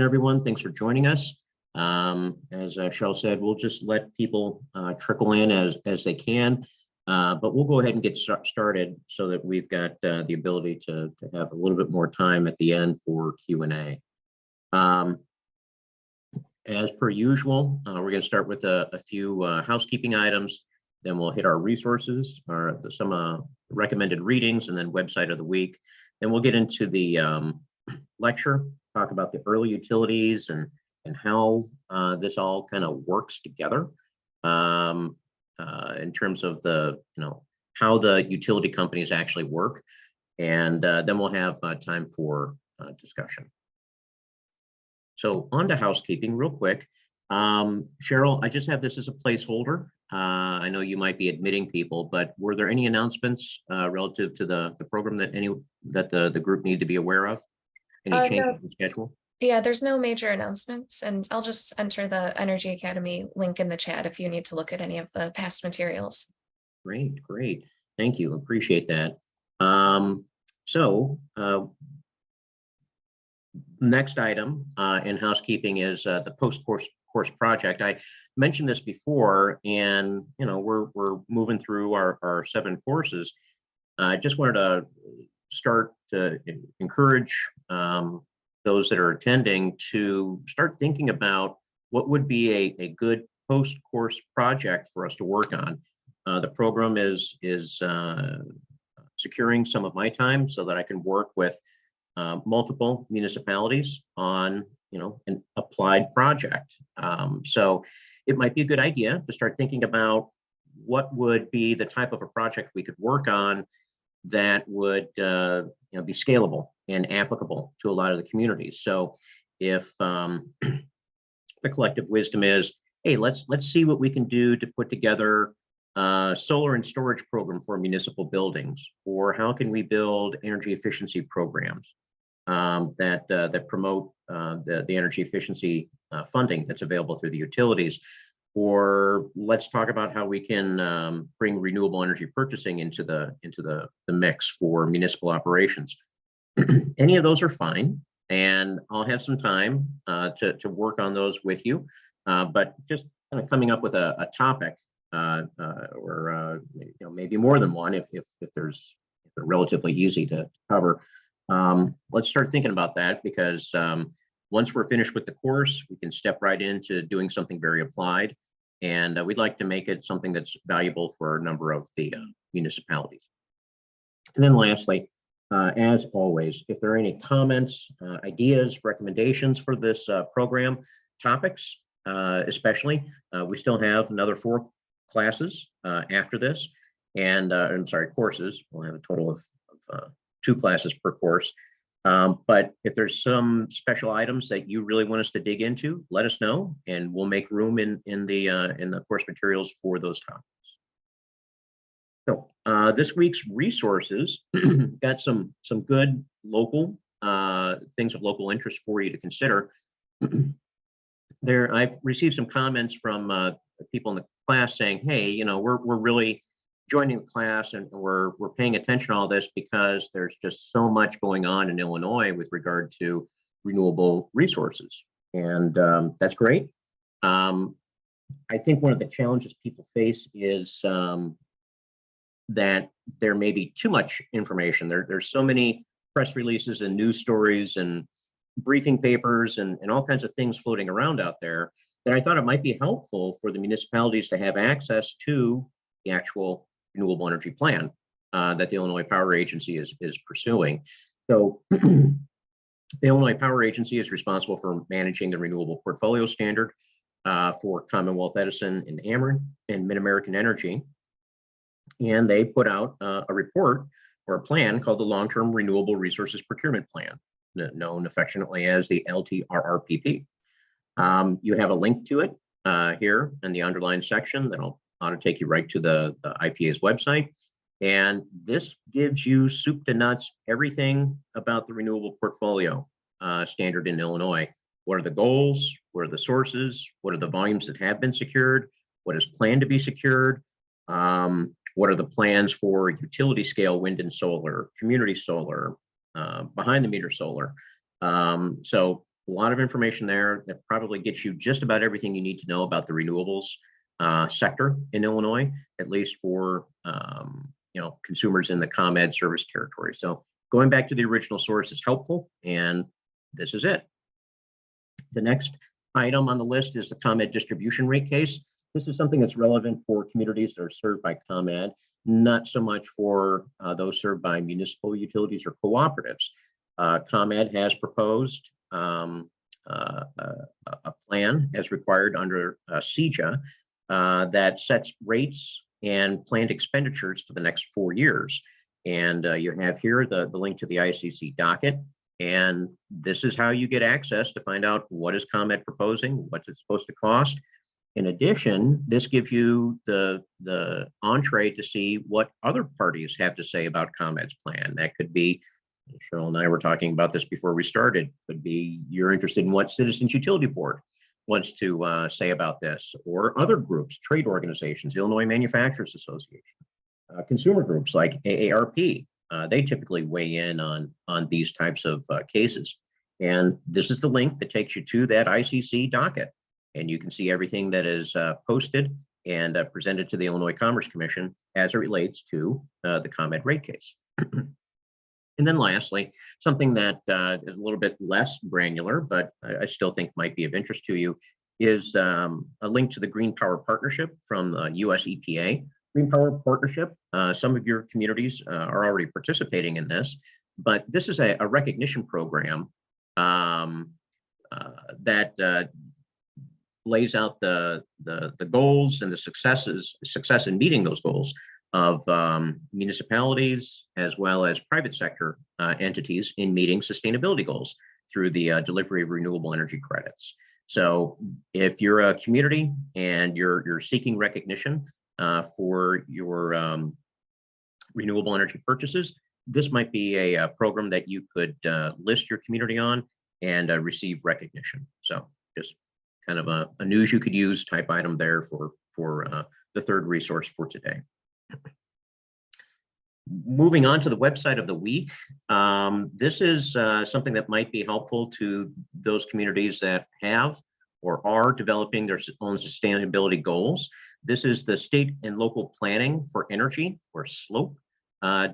Everyone. Thanks for joining us. As Cheryl said, we'll just let people trickle in as they can, but we'll go ahead and get started so that we've got the ability to have a little bit more time at the end for Q&A. As per usual, we're going to start with a few housekeeping items, then we'll hit our resources, some recommended readings, and then website of the week. Then we'll get into the lecture, talk about the early utilities and how this all kind of works together in terms of the how the utility companies actually work, and then we'll have time for discussion. So on to housekeeping real quick. Cheryl, I just have this as a placeholder. I know you might be admitting people, but were there any announcements relative to the program that the group need to be aware of? Any changes in schedule? Yeah, there's no major announcements, and I'll just enter the Energy Academy link in the chat if you need to look at any of the past materials. Great, great. Thank you. Appreciate that. Next item in housekeeping is the post-course project. I mentioned this before, and we're moving through our 7 courses. I just wanted to start to encourage those that are attending to start thinking about what would be a good post-course project for us to work on. The program is securing some of my time so that I can work with multiple municipalities on an applied project. So it might be a good idea to start thinking about what would be the type of a project we could work on that would be scalable and applicable to a lot of the communities. So if the collective wisdom is, hey, let's see what we can do to put together a solar and storage program for municipal buildings, or how can we build energy efficiency programs that promote the energy efficiency funding that's available through the utilities. Or let's talk about how we can bring renewable energy purchasing into the mix for municipal operations. Any of those are fine, and I'll have some time to work on those with you. But just kind of coming up with a topic, or maybe more than one if they're relatively easy to cover. Let's start thinking about that, because once we're finished with the course, we can step right into doing something very applied. And we'd like to make it something that's valuable for a number of the municipalities. And then lastly, as always, if there are any comments, ideas, recommendations for this program, topics especially, we still have another 4 classes after this. And I'm sorry, courses. We'll have a total of 2 classes per course. But if there's some special items that you really want us to dig into, let us know, and we'll make room in the course materials for those topics. So this week's resources got some good local things of local interest for you to consider. I've received some comments from people in the class saying, hey, we're really joining the class, and we're paying attention to all this because there's just so much going on in Illinois with regard to renewable resources. And that's great. I think one of the challenges people face is that there may be too much information. There's so many press releases and news stories and briefing papers and all kinds of things floating around out there that I thought it might be helpful for the municipalities to have access to the actual renewable energy plan that the Illinois Power Agency is pursuing. So the Illinois Power Agency is responsible for managing the renewable portfolio standard for Commonwealth Edison and Ameren and Mid-American Energy. And they put out a report or a plan called the Long-Term Renewable Resources Procurement Plan, known affectionately as the LTRRPP. You have a link to it here in the underlined section that'll ought to take you right to the IPA's website. And this gives you soup to nuts everything about the renewable portfolio standard in Illinois. What are the goals? What are the sources? What are the volumes that have been secured? What is planned to be secured? What are the plans for utility scale wind and solar, community solar, behind the meter solar? So a lot of information there that probably gets you just about everything you need to know about the renewables sector in Illinois, at least for consumers in the ComEd service territory. So going back to the original source is helpful, and this is it. The next item on the list is the ComEd distribution rate case. This is something that's relevant for communities that are served by ComEd, not so much for those served by municipal utilities or cooperatives. ComEd has proposed a plan as required under CEJA that sets rates and planned expenditures for the next 4 years. And you have here the link to the ICC docket. And this is how you get access to find out what is ComEd proposing, what's it supposed to cost. In addition, this gives you the entree to see what other parties have to say about ComEd's plan. That could be, Cheryl and I were talking about this before we started, could be you're interested in what Citizens Utility Board wants to say about this, or other groups, trade organizations, Illinois Manufacturers Association, consumer groups like AARP. They typically weigh in on these types of cases. And this is the link that takes you to that ICC docket. And you can see everything that is posted and presented to the Illinois Commerce Commission as it relates to the ComEd rate case. And then lastly, something that is a little bit less granular, but I still think might be of interest to you, is a link to the Green Power Partnership from the US EPA. Green Power Partnership, some of your communities are already participating in this, but this is a recognition program that lays out the goals and the success in meeting those goals of municipalities as well as private sector entities in meeting sustainability goals through the delivery of renewable energy credits. So if you're a community and you're seeking recognition for your renewable energy purchases, this might be a program that you could list your community on and receive recognition. So just kind of a news you could use type item there for the third resource for today. Moving on to the website of the week. This is something that might be helpful to those communities that have or are developing their own sustainability goals. This is the State and Local Planning for Energy, or SLOPE,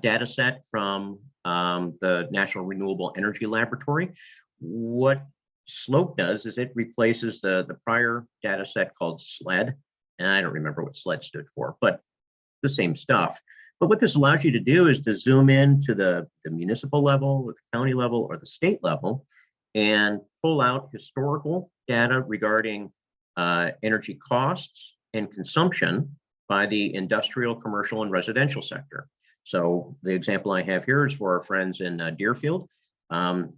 data set from the National Renewable Energy Laboratory. What SLOPE does is it replaces the prior data set called SLED, and I don't remember what SLED stood for, but the same stuff. But what this allows you to do is to zoom in to the municipal level, or the county level, or the state level, and pull out historical data regarding energy costs and consumption by the industrial, commercial, and residential sector. So the example I have here is for our friends in Deerfield.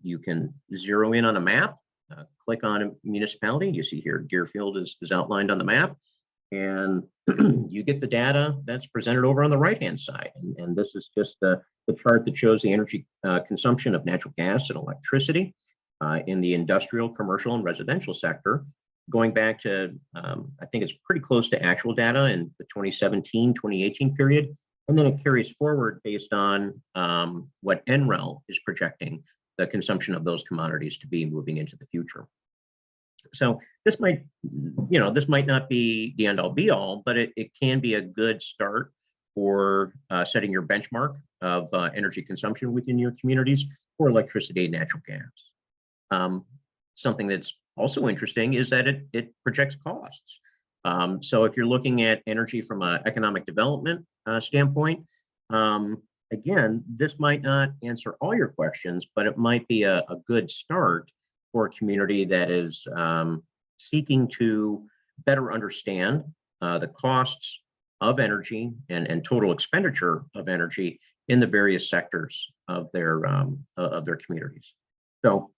You can zero in on a map, click on a municipality. You see here Deerfield is outlined on the map, and you get the data that's presented over on the right-hand side. And this is just the chart that shows the energy consumption of natural gas and electricity in the industrial, commercial, and residential sector, going back to, I think it's pretty close to actual data in the 2017-2018 period. And then it carries forward based on what NREL is projecting the consumption of those commodities to be moving into the future. So this might not be the end all be all, but it can be a good start for setting your benchmark of energy consumption within your communities for electricity and natural gas. Something that's also interesting is that it projects costs. So if you're looking at energy from an economic development standpoint, again, this might not answer all your questions, but it might be a good start for a community that is seeking to better understand the costs of energy and total expenditure of energy in the various sectors of their communities. So,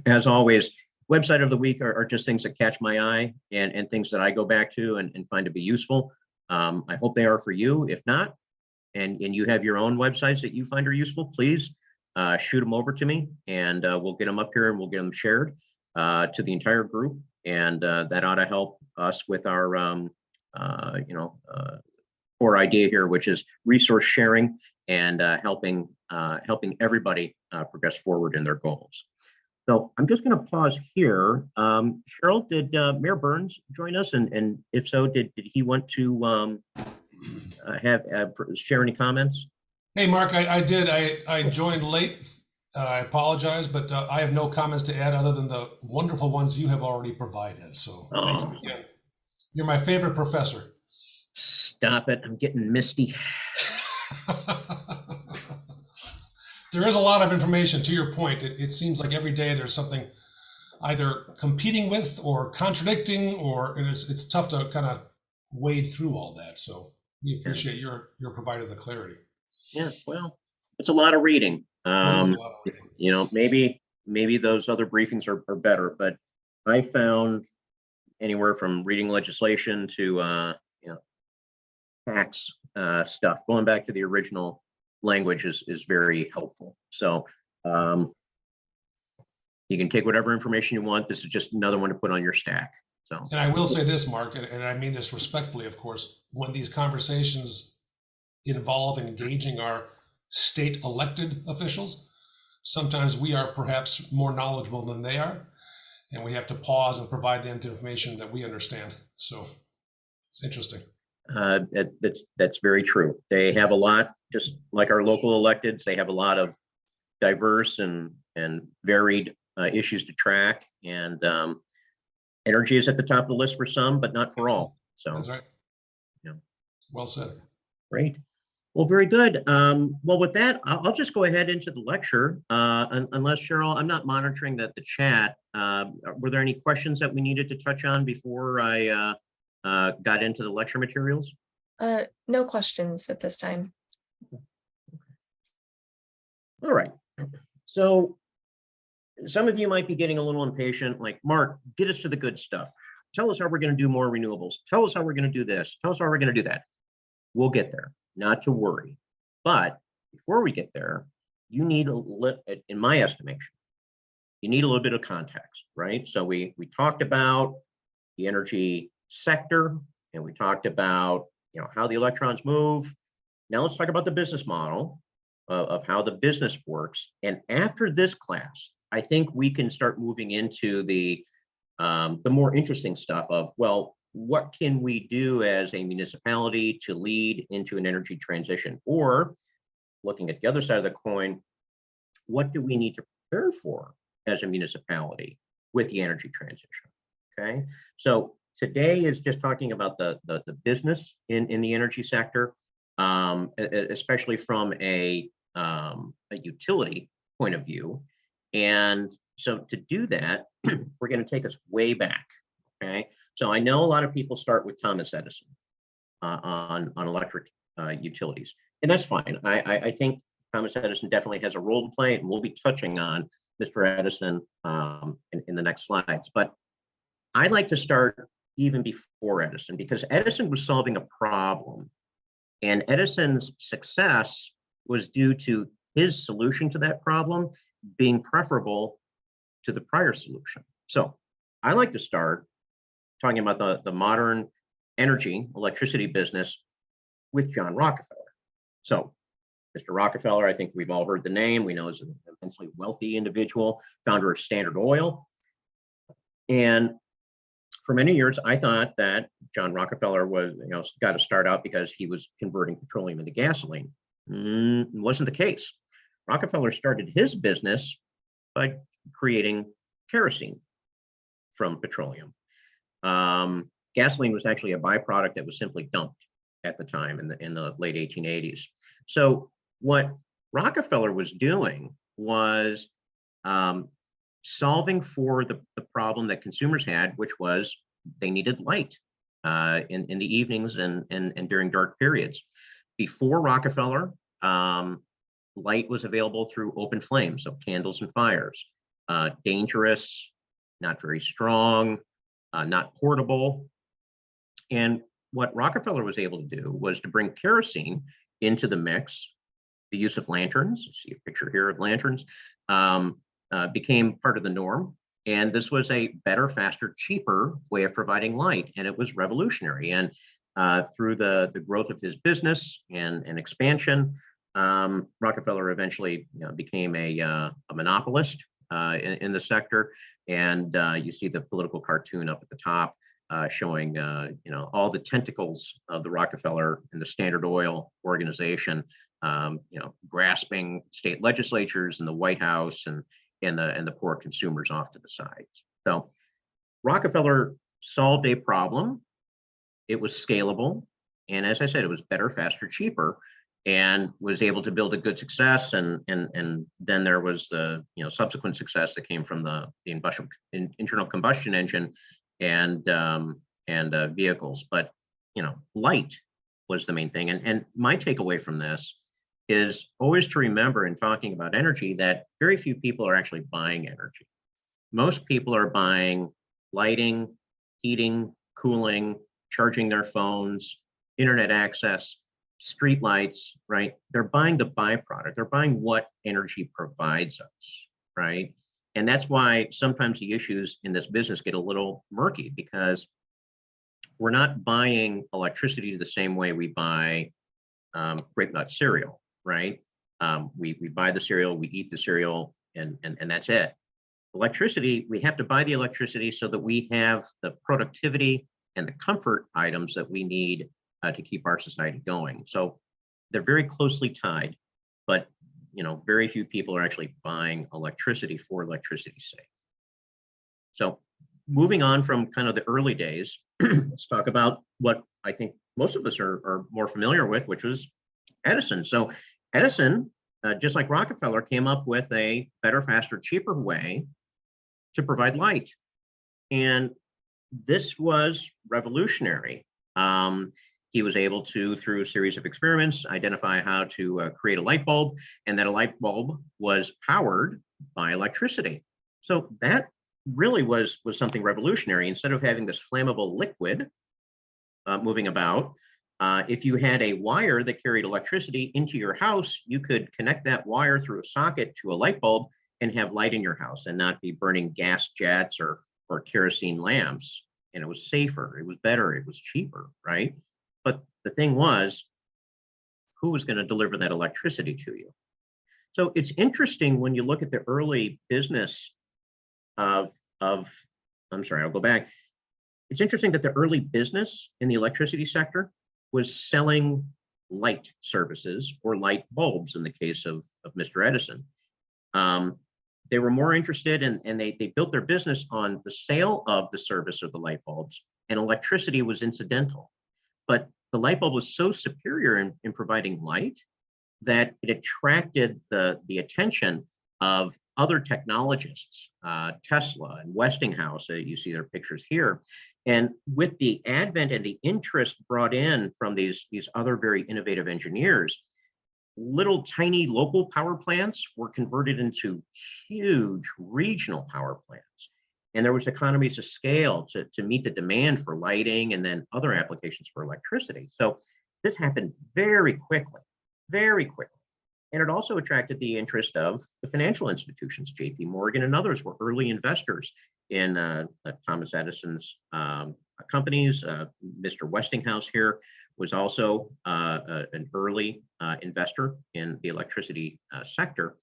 as always, website of the week are just things that catch my eye and things that I go back to and find to be useful. I hope they are for you. If not, and you have your own websites that you find are useful, please shoot them over to me, and we'll get them up here and we'll get them shared to the entire group. And that ought to help us with our, core idea here, which is resource sharing and helping everybody progress forward in their goals. So I'm just going to pause here. Cheryl, did Mayor Burns join us? And if so, did he want to share any comments? Hey, Mark, I did. I joined late. I apologize, but I have no comments to add other than the wonderful ones you have already provided. So thank you again. You're my favorite professor. Stop it. I'm getting misty. There is a lot of information. To your point, it seems like every day there's something either competing with or contradicting, or it's tough to kind of wade through all that. So we appreciate your providing the clarity. Yeah, well, it's a lot of reading. You know, maybe those other briefings are better, but I found anywhere from reading legislation to you know, tax stuff, going back to the original language is very helpful. So you can take whatever information you want. This is just another one to put on your stack. So, and I will say this, Mark, and I mean this respectfully, of course, when these conversations involve engaging our state elected officials, sometimes we are perhaps more knowledgeable than they are, and we have to pause and provide them the information that we understand. So it's interesting. That's very true. They have a lot, just like our local electeds, they have a lot of diverse and varied issues to track, and energy is at the top of the list for some, but not for all. So that's right. Yeah. Well said. Great. Well, very good. Well, with that, I'll just go ahead into the lecture. Unless Cheryl, I'm not monitoring the chat. Were there any questions that we needed to touch on before I got into the lecture materials? No questions at this time. All right. So some of you might be getting a little impatient, like, Mark, get us to the good stuff. Tell us how we're going to do more renewables. Tell us how we're going to do this. Tell us how we're going to do that. We'll get there, not to worry. But before we get there, you need in my estimation, you need a little bit of context, right? So we talked about the energy sector, and we talked about, you know, how the electrons move. Now let's talk about the business model of how the business works. And after this class, I think we can start moving into the more interesting stuff of, well, what can we do as a municipality to lead into an energy transition? Or looking at the other side of the coin, what do we need to prepare for as a municipality with the energy transition? Okay, so today is just talking about the business in the energy sector, especially from a utility point of view. And so to do that, we're going to take us way back. Okay, so I know a lot of people start with Thomas Edison on electric utilities, and that's fine. I think Thomas Edison definitely has a role to play, and we'll be touching on Mr. Edison in the next slides. But I'd like to start even before Edison, because Edison was solving a problem, and Edison's success was due to his solution to that problem being preferable to the prior solution. So I like to start talking about the modern energy, electricity business with John Rockefeller. So Mr. Rockefeller, I think we've all heard the name. We know he's an immensely wealthy individual, founder of Standard Oil. And for many years, I thought that John Rockefeller was, you know, got to start out because he was converting petroleum into gasoline. It wasn't the case. Rockefeller started his business by creating kerosene from petroleum. Gasoline was actually a byproduct that was simply dumped at the time in the late 1880s. So what Rockefeller was doing was solving for the problem that consumers had, which was they needed light in the evenings and during dark periods. Before Rockefeller, light was available through open flames, so candles and fires. Dangerous, not very strong, not portable. And what Rockefeller was able to do was to bring kerosene into the mix. The use of lanterns, you see a picture here of lanterns, became part of the norm. And this was a better, faster, cheaper way of providing light. And it was revolutionary. And through the growth of his business and expansion, Rockefeller eventually became a monopolist in the sector. And you see the political cartoon up at the top showing all the tentacles of the Rockefeller and the Standard Oil organization, grasping state legislatures and the White House and the poor consumers off to the side. So Rockefeller solved a problem. It was scalable. And as I said, it was better, faster, cheaper, and was able to build a good success. And then there was the subsequent success that came from the internal combustion engine and vehicles. But light was the main thing. And my takeaway from this is always to remember in talking about energy that very few people are actually buying energy. Most people are buying lighting, heating, cooling, charging their phones, internet access, street lights, right? They're buying the byproduct. They're buying what energy provides us, right? And that's why sometimes the issues in this business get a little murky, because we're not buying electricity the same way we buy grape nut cereal, right? We buy the cereal, we eat the cereal, and that's it. Electricity, we have to buy the electricity so that we have the productivity and the comfort items that we need to keep our society going. So they're very closely tied, but very few people are actually buying electricity for electricity's sake. So moving on from kind of the early days, let's talk about what I think most of us are more familiar with, which was Edison. So Edison, just like Rockefeller, came up with a better, faster, cheaper way to provide light. And this was revolutionary. He was able to, through a series of experiments, identify how to create a light bulb, and that a light bulb was powered by electricity. So that really was something revolutionary. Instead of having this flammable liquid moving about, if you had a wire that carried electricity into your house, you could connect that wire through a socket to a light bulb and have light in your house and not be burning gas jets or kerosene lamps. And it was safer, it was better, it was cheaper, right? But the thing was, who was going to deliver that electricity to you? So it's interesting when you look at the early business I'm sorry, I'll go back. It's interesting that the early business in the electricity sector was selling light services or light bulbs in the case of Mr. Edison. They were more interested and they built their business on the sale of the service of the light bulbs, and electricity was incidental. But the light bulb was so superior in providing light that it attracted the attention of other technologists, Tesla and Westinghouse. You see their pictures here. And with the advent and the interest brought in from these other very innovative engineers, little tiny local power plants were converted into huge regional power plants. And there was economies of scale to meet the demand for lighting and then other applications for electricity. So this happened very quickly, very quickly. And it also attracted the interest of the financial institutions. JP Morgan and others were early investors in Thomas Edison's companies. Mr. Westinghouse here was also an early investor in the electricity sector.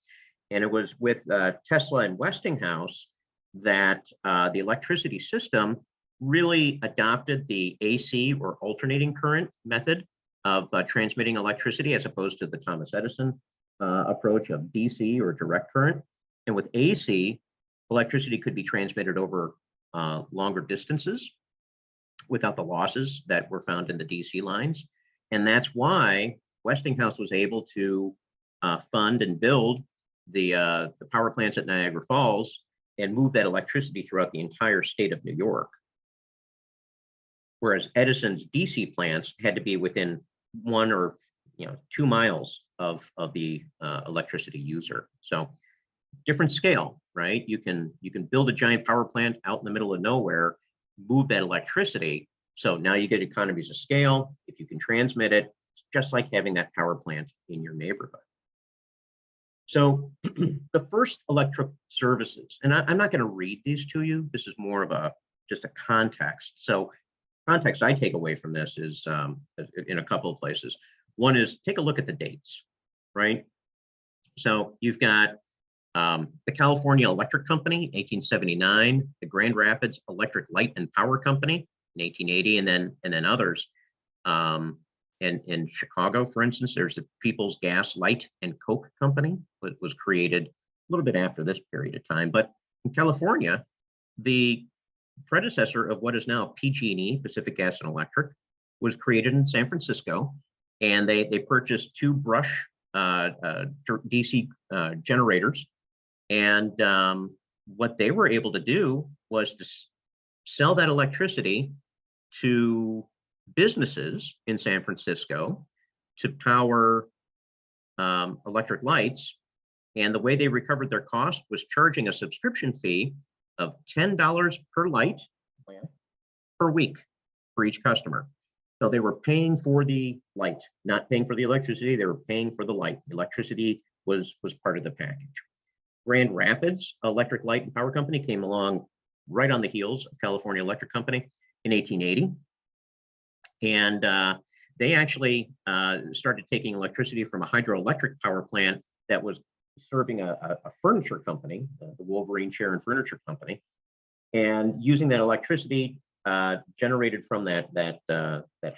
And it was with Tesla and Westinghouse that the electricity system really adopted the AC or alternating current method of transmitting electricity, as opposed to the Thomas Edison approach of DC or direct current. And with AC, electricity could be transmitted over longer distances without the losses that were found in the DC lines. And that's why Westinghouse was able to fund and build the power plants at Niagara Falls and move that electricity throughout the entire state of New York. Whereas Edison's DC plants had to be within 1 or 2 miles of the electricity user. So different scale, right? You can build a giant power plant out in the middle of nowhere, move that electricity. So now you get economies of scale. If you can transmit it, it's just like having that power plant in your neighborhood. So the first electric services, and I'm not going to read these to you. This is more of just a context. So context I take away from this is in a couple of places. One is take a look at the dates, right? So you've got The California Electric Company, 1879, the Grand Rapids Electric Light and Power Company in 1880, and then others. And in Chicago, for instance, there's the People's Gas Light and Coke Company, that was created a little bit after this period of time. But in California, the predecessor of what is now PG&E, Pacific Gas and Electric, was created in San Francisco, and they purchased 2 brush DC generators. And what they were able to do was to sell that electricity to businesses in San Francisco to power electric lights. And the way they recovered their cost was charging a subscription fee of $10 per light per week for each customer. So they were paying for the light, not paying for the electricity. They were paying for the light. The electricity was part of the package. Grand Rapids Electric Light and Power Company came along right on the heels of California Electric Company in 1880. And they actually started taking electricity from a hydroelectric power plant that was serving a furniture company, the Wolverine Chair and Furniture Company, and using that electricity generated from that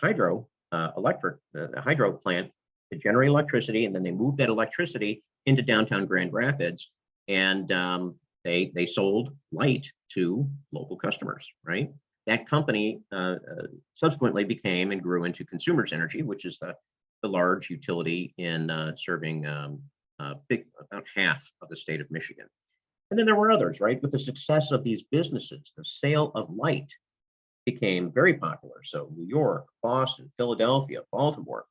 hydro electric the hydro plant to generate electricity, and then they moved that electricity into downtown Grand Rapids, and they sold light to local customers. Right, that company subsequently became and grew into Consumers Energy, which is the large utility in serving about half of the state of Michigan. And then there were others, right? With the success of these businesses, the sale of light became very popular. So New York, Boston, Philadelphia, Baltimore,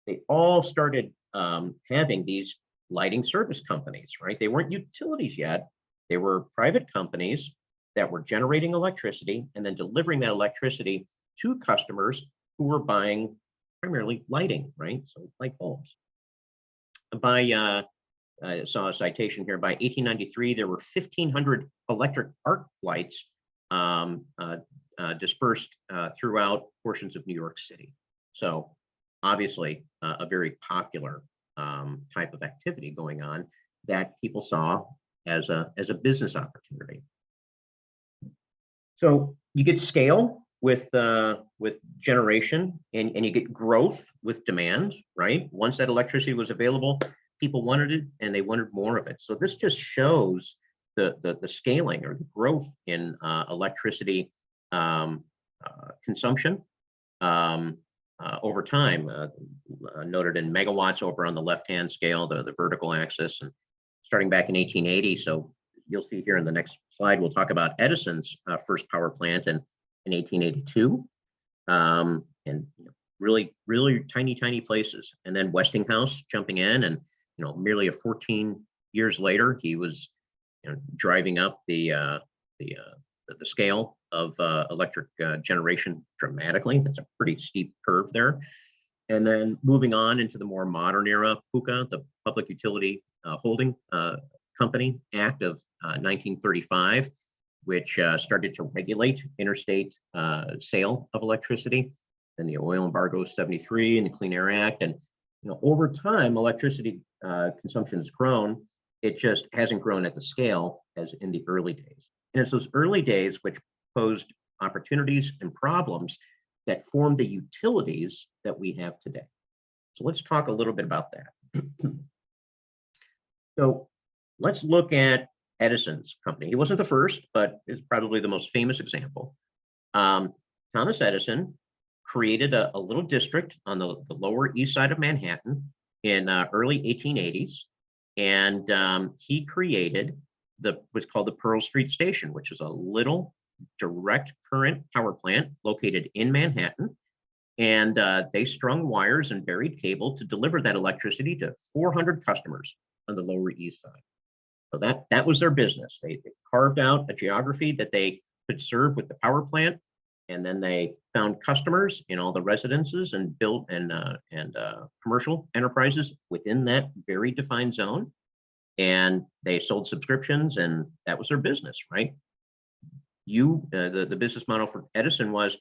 they all started having these lighting service companies, right? They weren't utilities yet. They were private companies that were generating electricity and then delivering that electricity to customers who were buying primarily lighting, right? So light bulbs. I saw a citation here. By 1893, there were 1,500 electric arc lights dispersed throughout portions of New York City. So obviously a very popular type of activity going on that people saw as a business opportunity. So you get scale with generation, and you get growth with demand, right? Once that electricity was available, people wanted it and they wanted more of it. So this just shows the scaling or the growth in electricity consumption over time, noted in megawatts over on the left-hand scale, the vertical axis, and starting back in 1880. So you'll see here in the next slide, we'll talk about Edison's first power plant in 1882, and really tiny places. And then Westinghouse jumping in, and merely 14 years later, he was driving up the scale of electric generation dramatically. That's a pretty steep curve there. And then moving on into the more modern era, PUCA, the Public Utility Holding Company Act of 1935, which started to regulate interstate sale of electricity, and the oil embargo of 73 and the Clean Air Act. And over time, electricity consumption has grown. It just hasn't grown at the scale as in the early days. And it's those early days which posed opportunities and problems that formed the utilities that we have today. So let's talk a little bit about that. So let's look at Edison's company. He wasn't the first, but is probably the most famous example. Thomas Edison created a little district on the lower east side of Manhattan in early 1880s. And he created what's called the Pearl Street Station, which is a little direct current power plant located in Manhattan. And they strung wires and buried cable to deliver that electricity to 400 customers on the Lower East Side. So that was their business. They carved out a geography that they could serve with the power plant, and then they found customers in all the residences and built and commercial enterprises within that very defined zone. And they sold subscriptions, and that was their business, right? The business model for Edison was,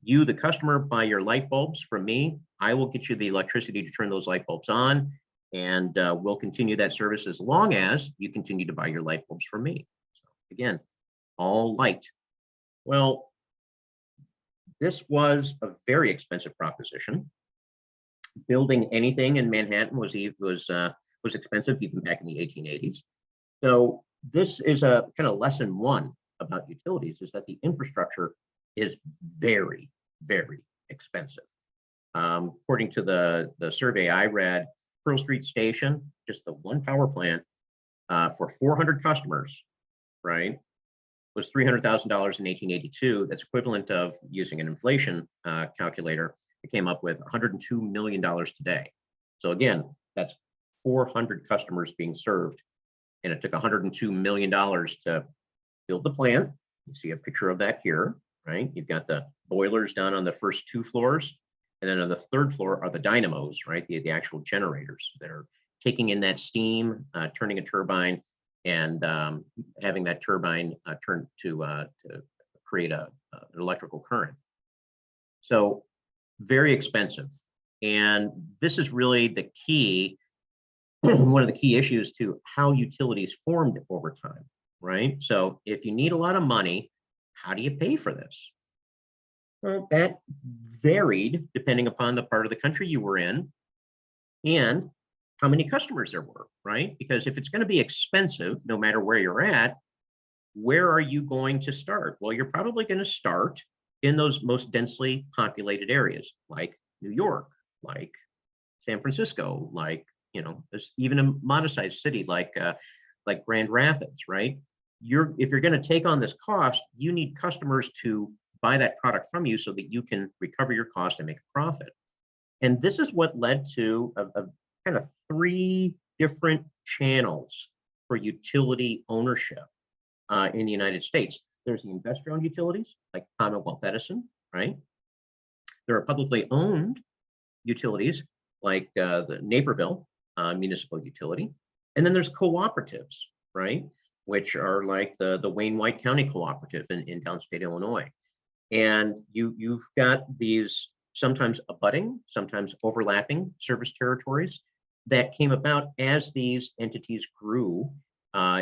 you, the customer, buy your light bulbs from me. I will get you the electricity to turn those light bulbs on. And we'll continue that service as long as you continue to buy your light bulbs from me. So again, all light. Well, this was a very expensive proposition. Building anything in Manhattan was expensive even back in the 1880s. So this is a kind of lesson one about utilities, is that the infrastructure is very, very expensive. According to the survey I read, Pearl Street Station, just the one power plant for 400 customers, right, was $300,000 in 1882. That's equivalent of, using an inflation calculator, it came up with $102 million today. So again, that's 400 customers being served, and it took $102 million to build the plant. You see a picture of that here, right? You've got the boilers down on the first 2 floors, and then on the 3rd floor are the dynamos, right? The actual generators that are taking in that steam, turning a turbine, and having that turbine turn to create an electrical current. So very expensive. And this is really the key, one of the key issues to how utilities formed over time, right? So if you need a lot of money, how do you pay for this? Well, that varied depending upon the part of the country you were in and how many customers there were, right? Because if it's going to be expensive, no matter where you're at, where are you going to start? Well, you're probably going to start in those most densely populated areas, like New York, like San Francisco, like, you know, there's even a modest-sized city like Grand Rapids, right? If you're going to take on this cost, you need customers to buy that product from you so that you can recover your cost and make a profit. And this is what led to a kind of 3 different channels for utility ownership in the United States. There's the investor-owned utilities, like Commonwealth Edison, right? There are publicly owned utilities, like the Naperville Municipal Utility. And then there's cooperatives, right? Which are like the Wayne White County Cooperative in downstate Illinois. And you've got these sometimes abutting, sometimes overlapping service territories that came about as these entities grew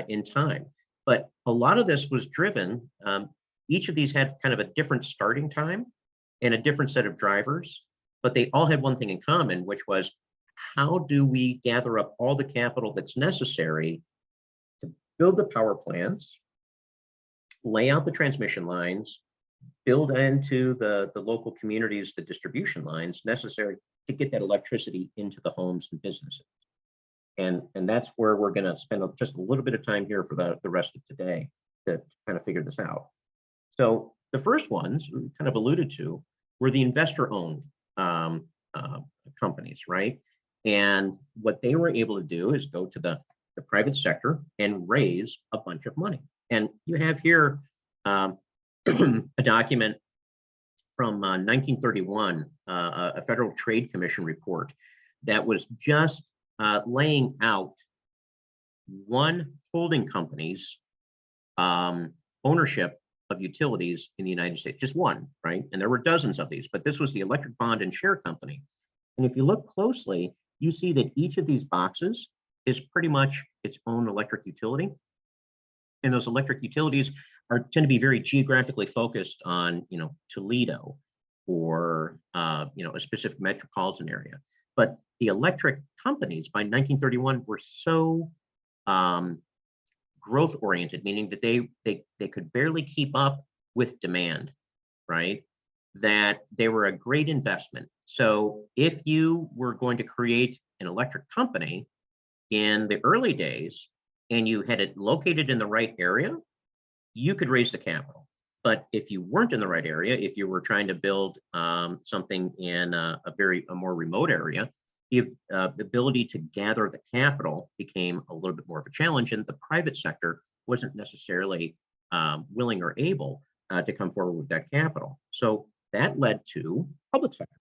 in time. But a lot of this was driven, each of these had kind of a different starting time and a different set of drivers, but they all had one thing in common, which was, how do we gather up all the capital that's necessary to build the power plants, lay out the transmission lines, build into the local communities the distribution lines necessary to get that electricity into the homes and businesses. And that's where we're going to spend just a little bit of time here for the rest of today to kind of figure this out. So the first ones we kind of alluded to were the investor-owned companies, right? And what they were able to do is go to the private sector and raise a bunch of money. And you have here a document from 1931, a Federal Trade Commission report that was just laying out one holding company's ownership of utilities in the United States, just one, right? And there were dozens of these, but this was the Electric Bond and Share Company. And if you look closely, you see that each of these boxes is pretty much its own electric utility. And those electric utilities tend to be very geographically focused on, you know, Toledo or, you know, a specific metropolitan area. But the electric companies by 1931 were so growth oriented, meaning that they could barely keep up with demand, right? That they were a great investment. So if you were going to create an electric company in the early days and you had it located in the right area, you could raise the capital. But if you weren't in the right area, if you were trying to build something in a more remote area, the ability to gather the capital became a little bit more of a challenge, and the private sector wasn't necessarily willing or able to come forward with that capital. So that led to public sector.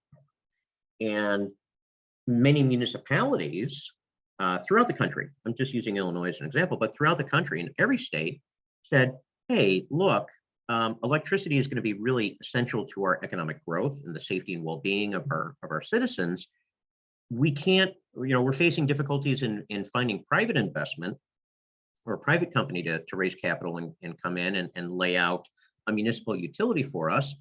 And many municipalities throughout the country, I'm just using Illinois as an example, but throughout the country in every state said, hey, look, electricity is going to be really essential to our economic growth and the safety and well-being of our citizens. we can't, we're facing difficulties in finding private investment or a private company to raise capital and come in and lay out a municipal utility for us.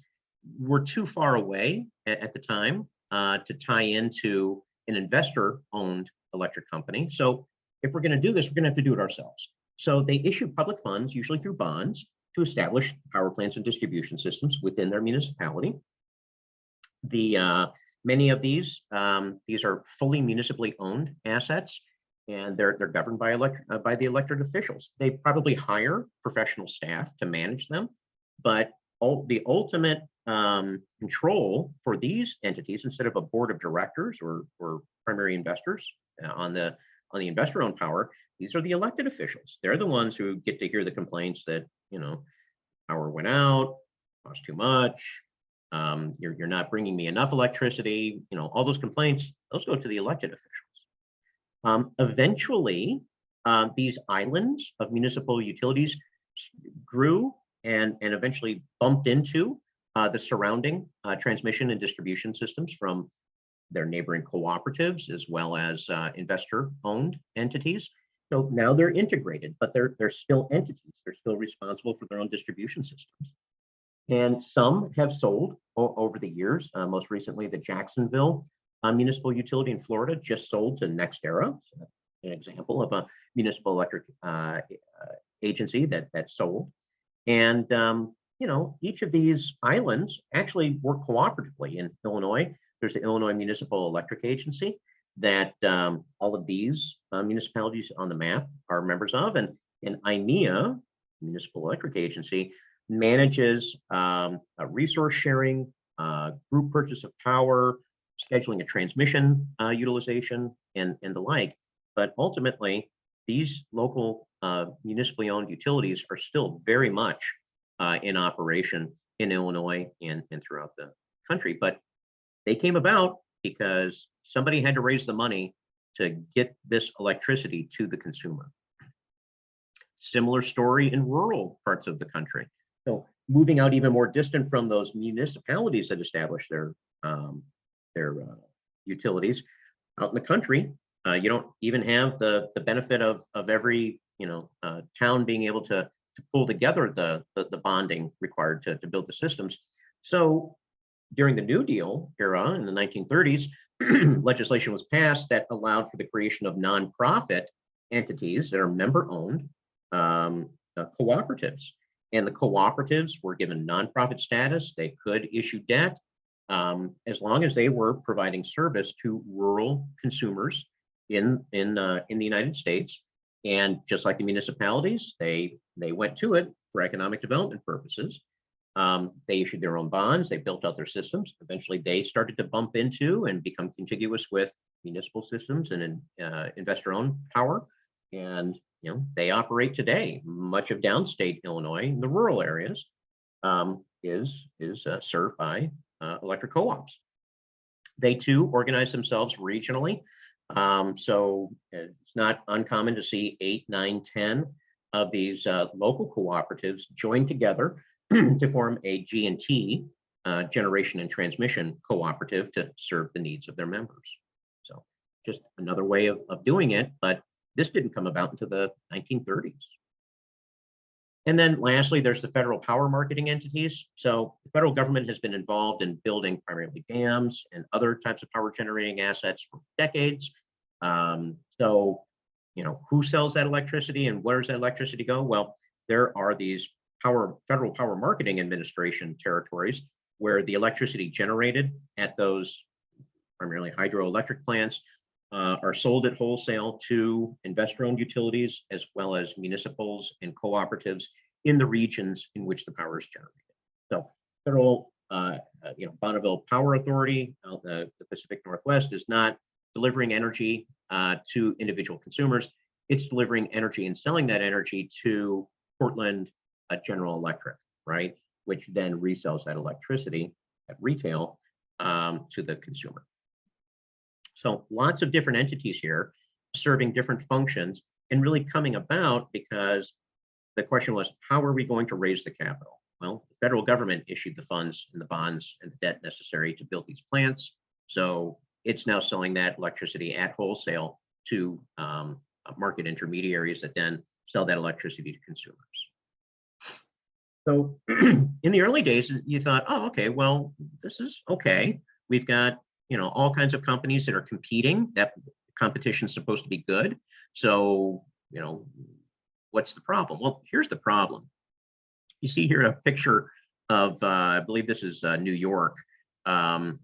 We're too far away at the time to tie into an investor-owned electric company. So if we're going to do this, we're going to have to do it ourselves. So they issue public funds, usually through bonds, to establish power plants and distribution systems within their municipality. Many of these are fully municipally owned assets, and they're governed by the elected officials. They probably hire professional staff to manage them, but the ultimate control for these entities, instead of a board of directors or primary investors on the investor-owned power, these are the elected officials. They're the ones who get to hear the complaints that power went out, cost too much, you're not bringing me enough electricity. All those complaints, those go to the elected officials. Eventually, these islands of municipal utilities grew and eventually bumped into the surrounding transmission and distribution systems from their neighboring cooperatives, as well as investor-owned entities. So now they're integrated, but they're still entities. They're still responsible for their own distribution systems. And some have sold over the years. Most recently, the Jacksonville municipal utility in Florida just sold to NextEra. So that's an example of a municipal electric agency that sold. And each of these islands actually work cooperatively. In Illinois, there's the Illinois Municipal Electric Agency that all of these municipalities on the map are members of, and IMEA, Municipal Electric Agency, manages a resource sharing, group purchase of power, scheduling of transmission utilization, and the like. But ultimately, these local municipally owned utilities are still very much in operation in Illinois and throughout the country. But they came about because somebody had to raise the money to get this electricity to the consumer. Similar story in rural parts of the country. So moving out even more distant from those municipalities that established their utilities, out in the country, you don't even have the benefit of every town being able to pull together the bonding required to build the systems. So during the New Deal era in the 1930s, legislation was passed that allowed for the creation of nonprofit entities that are member-owned cooperatives. And the cooperatives were given nonprofit status. They could issue debt as long as they were providing service to rural consumers in the United States. And just like the municipalities, they went to it for economic development purposes. They issued their own bonds. They built out their systems. Eventually, they started to bump into and become contiguous with municipal systems and investor-owned power. And they operate today. Much of downstate Illinois, in the rural areas, is served by electric co-ops. They too organize themselves regionally. So it's not uncommon to see 8, 9, 10 of these local cooperatives join together to form a G&T, generation and transmission cooperative, to serve the needs of their members. So just another way of doing it, but this didn't come about until the 1930s. And then lastly, there's the federal power marketing entities. So the federal government has been involved in building primarily dams and other types of power generating assets for decades. So, who sells that electricity and where does that electricity go? Well, there are these federal power marketing administration territories where the electricity generated at those primarily hydroelectric plants are sold at wholesale to investor-owned utilities, as well as municipals and cooperatives in the regions in which the power is generated. So federal, Bonneville Power Authority, the Pacific Northwest, is not delivering energy to individual consumers. It's delivering energy and selling that energy to Portland General Electric, right? Which then resells that electricity at retail to the consumer. So lots of different entities here serving different functions and really coming about because the question was, how are we going to raise the capital? Well, the federal government issued the funds and the bonds and the debt necessary to build these plants. So it's now selling that electricity at wholesale to market intermediaries that then sell that electricity to consumers. So in the early days, you thought, oh, okay, well, this is okay. We've got, all kinds of companies that are competing. That competition is supposed to be good. So, what's the problem? Well, here's the problem. You see here a picture of, I believe this is New York, in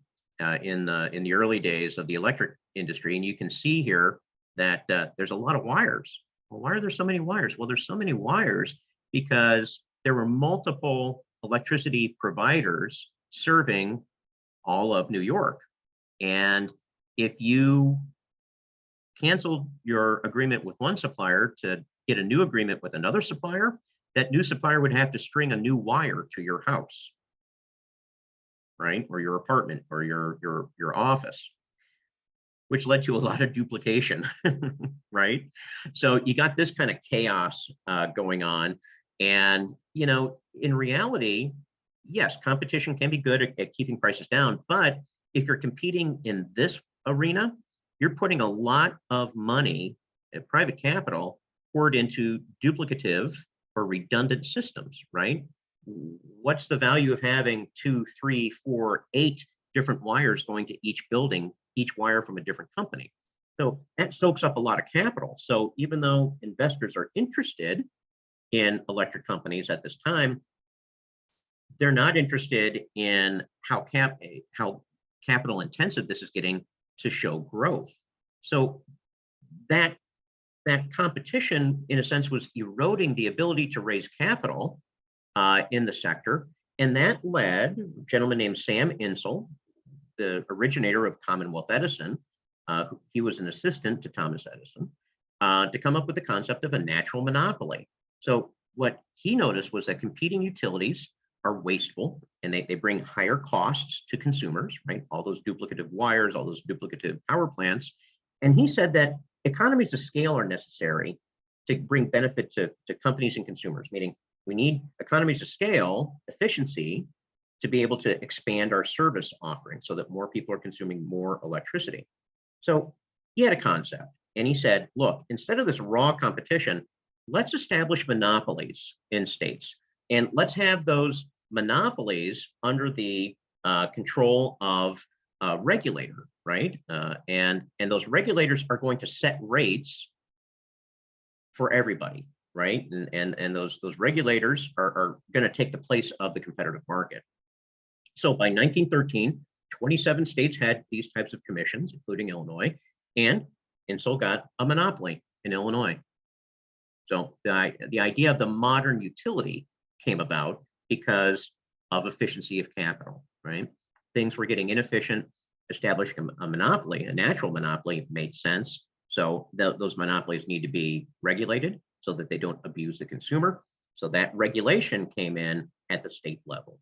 the early days of the electric industry, and you can see here that there's a lot of wires. Well, why are there so many wires? Well, there's so many wires because there were multiple electricity providers serving all of New York. And if you canceled your agreement with one supplier to get a new agreement with another supplier, that new supplier would have to string a new wire to your house, right? Or your apartment or your office, which led to a lot of duplication, right? So you got this kind of chaos going on. And, in reality, yes, competition can be good at keeping prices down. But if you're competing in this arena, you're putting a lot of money, private capital, poured into duplicative or redundant systems, right? What's the value of having 2, 3, 4, 8 different wires going to each building, each wire from a different company? So that soaks up a lot of capital. So even though investors are interested in electric companies at this time, they're not interested in how capital intensive this is getting to show growth. So that competition, in a sense, was eroding the ability to raise capital in the sector. And that led a gentleman named Sam Insull, the originator of Commonwealth Edison. He was an assistant to Thomas Edison, to come up with the concept of a natural monopoly. So what he noticed was that competing utilities are wasteful and they bring higher costs to consumers, right? All those duplicative wires, all those duplicative power plants. And he said that economies of scale are necessary to bring benefit to companies and consumers, meaning we need economies of scale, efficiency, to be able to expand our service offering so that more people are consuming more electricity. So he had a concept and he said, look, instead of this raw competition, let's establish monopolies in states. And let's have those monopolies under the control of a regulator, right? And those regulators are going to set rates for everybody, right? And those regulators are going to take the place of the competitive market. So by 1913, 27 states had these types of commissions, including Illinois, and Insull got a monopoly in Illinois. So the idea of the modern utility came about because of efficiency of capital, right? Things were getting inefficient. Establishing a monopoly, a natural monopoly, made sense. So those monopolies need to be regulated so that they don't abuse the consumer. So that regulation came in at the state level.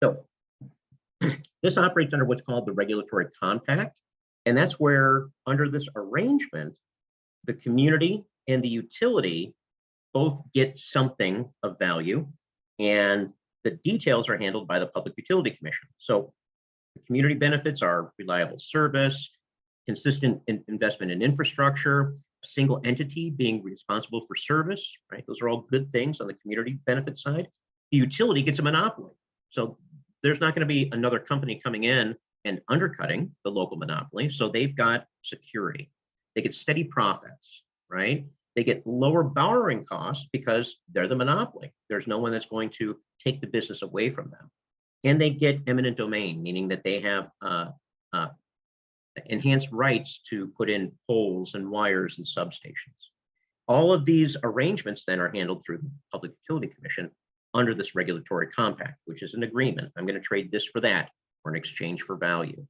So this operates under what's called the regulatory compact. And that's where, under this arrangement, the community and the utility both get something of value, and the details are handled by the Public Utility Commission. So the community benefits are reliable service, consistent investment in infrastructure, a single entity being responsible for service, right? Those are all good things on the community benefit side. The utility gets a monopoly. So there's not going to be another company coming in and undercutting the local monopoly. So they've got security. They get steady profits, right? They get lower borrowing costs because they're the monopoly. There's no one that's going to take the business away from them. And they get eminent domain, meaning that they have enhanced rights to put in poles and wires and substations. All of these arrangements then are handled through the Public Utility Commission under this regulatory compact, which is an agreement. I'm going to trade this for that for an exchange for value.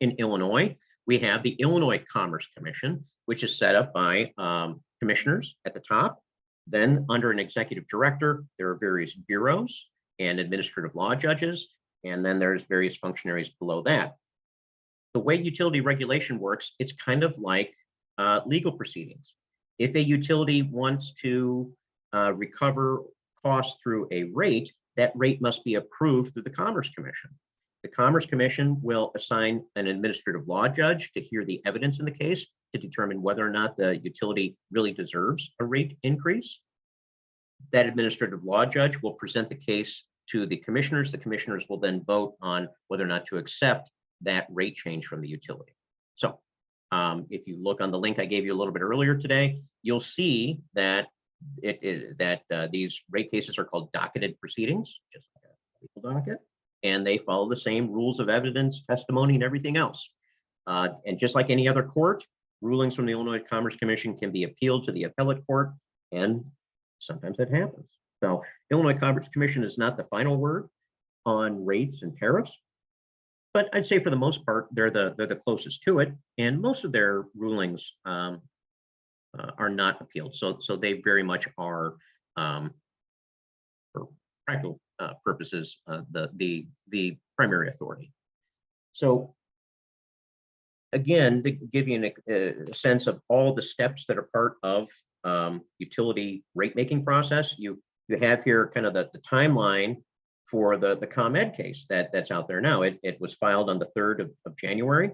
In Illinois, we have the Illinois Commerce Commission, which is set up by commissioners at the top. Then under an executive director, there are various bureaus and administrative law judges, and then there's various functionaries below that. The way utility regulation works, it's kind of like legal proceedings. If a utility wants to recover costs through a rate, that rate must be approved through the Commerce Commission. The Commerce Commission will assign an administrative law judge to hear the evidence in the case to determine whether or not the utility really deserves a rate increase. That administrative law judge will present the case to the commissioners. The commissioners will then vote on whether or not to accept that rate change from the utility. So if you look on the link I gave you a little bit earlier today, you'll see that these rate cases are called docketed proceedings, just like a legal docket, and they follow the same rules of evidence, testimony, and everything else. And just like any other court, rulings from the Illinois Commerce Commission can be appealed to the appellate court, and sometimes that happens. So Illinois Commerce Commission is not the final word on rates and tariffs, but I'd say for the most part, they're the closest to it, and most of their rulings are not appealed. So they very much are, for practical purposes, the primary authority. So again, to give you a sense of all the steps that are part of utility rate making process, you have here kind of the timeline for the ComEd case that's out there now. It was filed on the 3rd of January.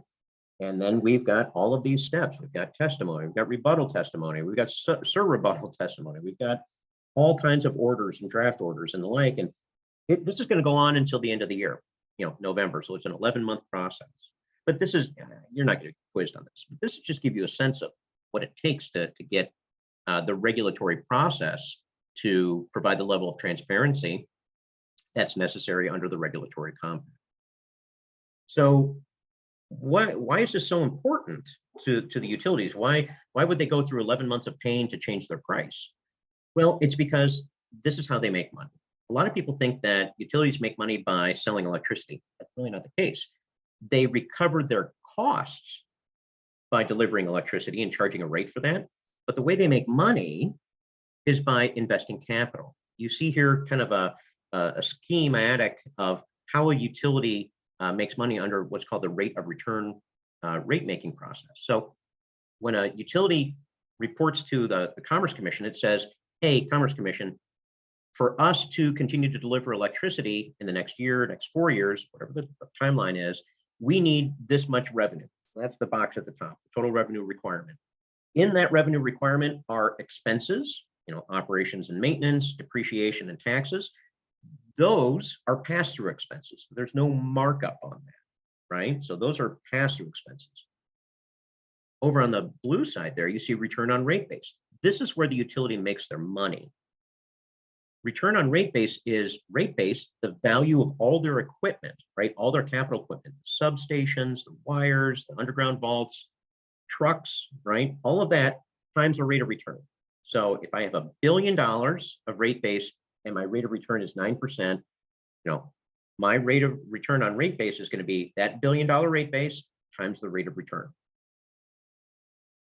And then we've got all of these steps. We've got testimony, we've got rebuttal testimony, we've got rebuttal testimony, we've got all kinds of orders and draft orders and the like. And this is going to go on until the end of the year, November. So it's an 11-month process. But this is, you're not going to get quizzed on this, but this is just give you a sense of what it takes to get the regulatory process to provide the level of transparency that's necessary under the regulatory compact. So why is this so important to the utilities? Why would they go through 11 months of pain to change their price? Well, it's because this is how they make money. A lot of people think that utilities make money by selling electricity. That's really not the case. They recover their costs by delivering electricity and charging a rate for that. But the way they make money is by investing capital. You see here kind of a schematic of how a utility makes money under what's called the rate of return rate making process. So when a utility reports to the Commerce Commission, it says, hey, Commerce Commission, for us to continue to deliver electricity in the next year, next 4 years, whatever the timeline is, we need this much revenue. So that's the box at the top, the total revenue requirement. In that revenue requirement are expenses, operations and maintenance, depreciation and taxes. Those are pass-through expenses. There's no markup on that, right? So those are pass-through expenses. Over on the blue side there, you see return on rate base. This is where the utility makes their money. Return on rate base is rate base, the value of all their equipment, right? All their capital equipment, the substations, the wires, the underground vaults, trucks, right? All of that times the rate of return. So if I have $1 billion of rate base and my rate of return is 9%, my rate of return on rate base is going to be that $1 billion rate base times the rate of return.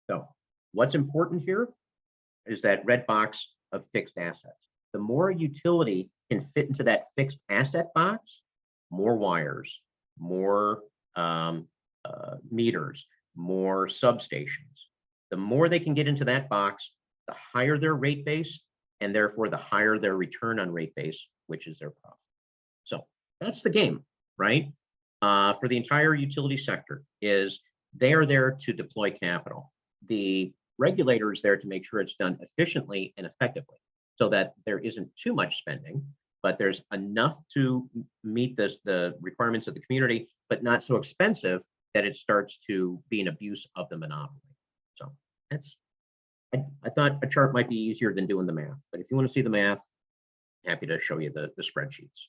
So what's important here is that red box of fixed assets. The more a utility can fit into that fixed asset box, more wires, more meters, more substations. The more they can get into that box, the higher their rate base, and therefore the higher their return on rate base, which is their profit. So that's the game, right? For the entire utility sector is they are there to deploy capital. The regulator is there to make sure it's done efficiently and effectively so that there isn't too much spending, but there's enough to meet the requirements of the community, but not so expensive that it starts to be an abuse of the monopoly. So I thought a chart might be easier than doing the math, but if you want to see the math, happy to show you the spreadsheets.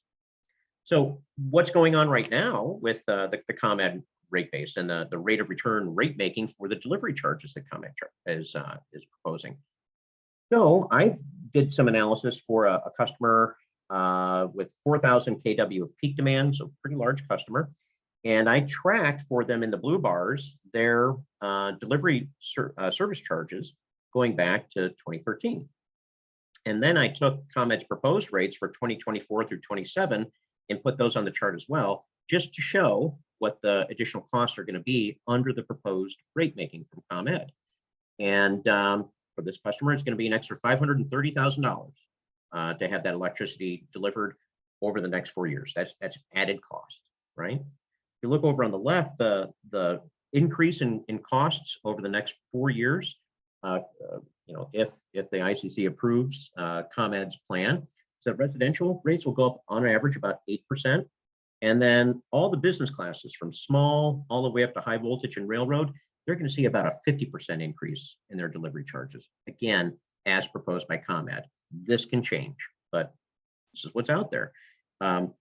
So what's going on right now with the ComEd rate base and the rate of return rate making for the delivery charges that ComEd is proposing? So I did some analysis for a customer with 4,000 kW of peak demand, so pretty large customer. And I tracked for them in the blue bars their delivery service charges going back to 2013. And then I took ComEd's proposed rates for 2024 through 27 and put those on the chart as well, just to show what the additional costs are going to be under the proposed rate making from ComEd. And for this customer, it's going to be an extra $530,000 to have that electricity delivered over the next 4 years. That's added cost, right? If you look over on the left, the increase in costs over the next 4 years, if the ICC approves ComEd's plan, so residential rates will go up on average about 8%. And then all the business classes from small all the way up to high voltage and railroad, they're going to see about a 50% increase in their delivery charges. Again, as proposed by ComEd. This can change, but this is what's out there.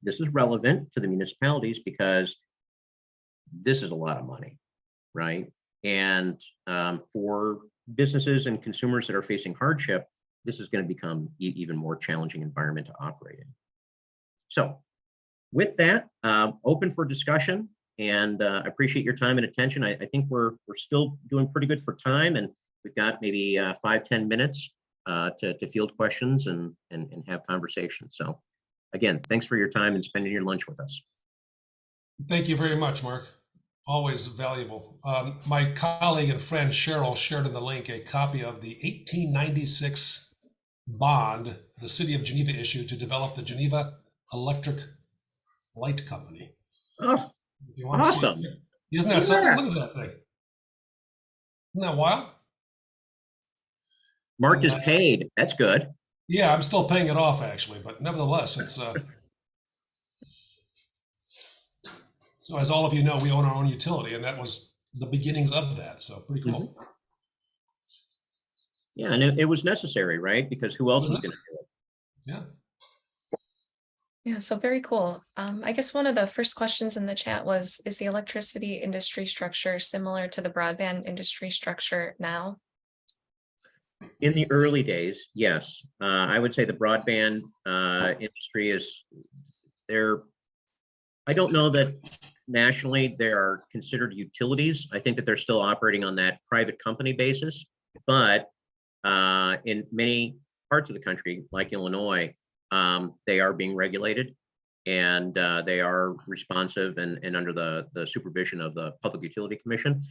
This is relevant to the municipalities because this is a lot of money, right? And for businesses and consumers that are facing hardship, this is going to become even more challenging environment to operate in. So with that, open for discussion, and I appreciate your time and attention. I think we're still doing pretty good for time, and we've got maybe 5-10 minutes to field questions and have conversations. So again, thanks for your time and spending your lunch with us. Thank you very much, Mark. Always valuable. My colleague and friend Cheryl shared in the link a copy of the 1896 bond the city of Geneva issued to develop the Geneva Electric Light Company. Oh, If you want awesome. to see it. Isn't that something? Look at that thing. Isn't that wild? Mark is paid. That's good. Yeah, I'm still paying it off actually, but nevertheless, it's so as all of you know, we own our own utility, and that was the beginnings of that. So pretty cool. Mm-hmm. Yeah, and it was necessary, right? Because who else was going to do it? Yeah. Yeah, so very cool. I guess one of the first questions in the chat was, is the electricity industry structure similar to the broadband industry structure now? In the early days, yes. I would say the broadband industry is there. I don't know that nationally they are considered utilities. I think that they're still operating on that private company basis, but in many parts of the country, like Illinois, they are being regulated, and they are responsive and under the supervision of the Public Utility Commission.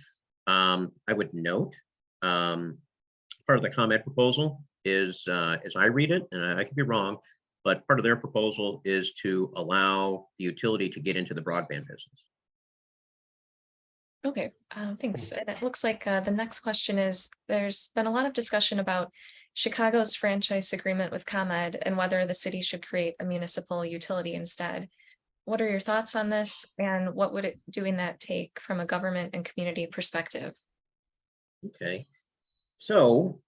I would note part of the ComEd proposal is, as I read it, and I could be wrong, but part of their proposal is to allow the utility to get into the broadband business. Okay, thanks. And it looks like the next question is, there's been a lot of discussion about Chicago's franchise agreement with ComEd and whether the city should create a municipal utility instead. What are your thoughts on this, and what would doing that take from a government and community perspective? Okay, so